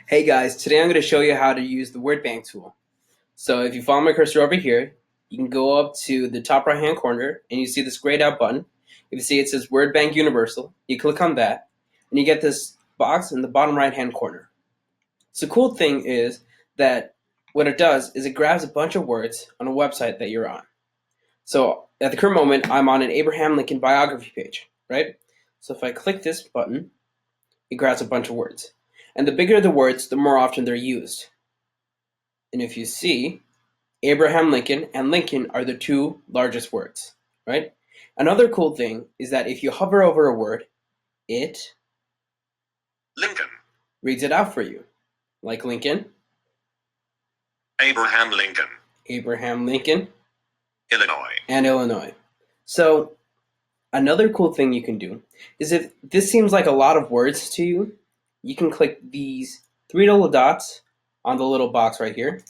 Hey guys, today I'm going to show you how to use the word bank tool. So if you follow my cursor over here, you can go up to the top right hand corner and you see this grayed out button. If you see it says Word Bank Universal, you click on that and you get this box in the bottom right hand corner. So the cool thing is that what it does is it grabs a bunch of words on a website that you're on. So at the current moment, I'm on an Abraham Lincoln biography page, right? So if I click this button, it grabs a bunch of words. And the bigger the words, the more often they're used. And if you see, Abraham Lincoln and Lincoln are the two largest words, right? Another cool thing is that if you hover over a word, it Lincoln, reads it out for you. Like Lincoln, Abraham Lincoln, Abraham Lincoln, Illinois. and Illinois. So another cool thing you can do is if this seems like a lot of words to you, you can click these three little dots on the little box right here,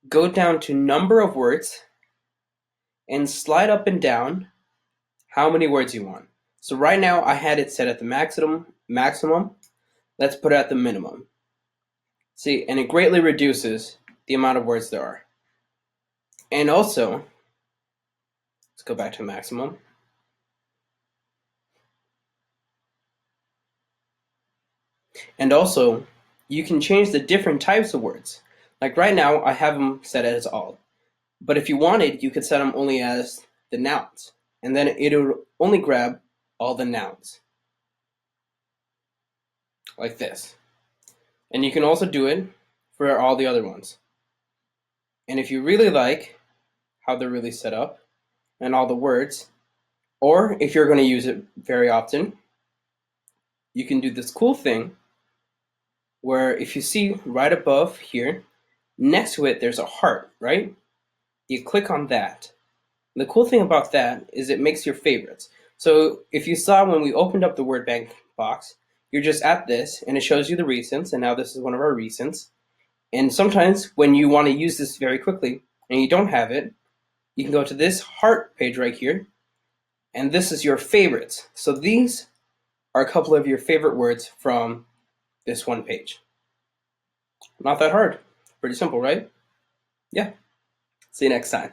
go down to number of words, and slide up and down how many words you want. So right now I had it set at the maximum. Let's put it at the minimum. See, and it greatly reduces the amount of words there are. And also, let's go back to maximum. And also, you can change the different types of words. Like right now, I have them set as all. But if you wanted, you could set them only as the nouns. And then it'll only grab all the nouns. Like this. And you can also do it for all the other ones. And if you really like how they're really set up and all the words, or if you're going to use it very often, you can do this cool thing where if you see right above here, next to it there's a heart, right? You click on that. And the cool thing about that is it makes your favorites. So if you saw when we opened up the word bank box, you're just at this and it shows you the recents, and now this is one of our recents. And sometimes when you want to use this very quickly and you don't have it, you can go to this heart page right here, and this is your favorites. So these are a couple of your favorite words from this one page. Not that hard. Pretty simple, right? Yeah. See you next time.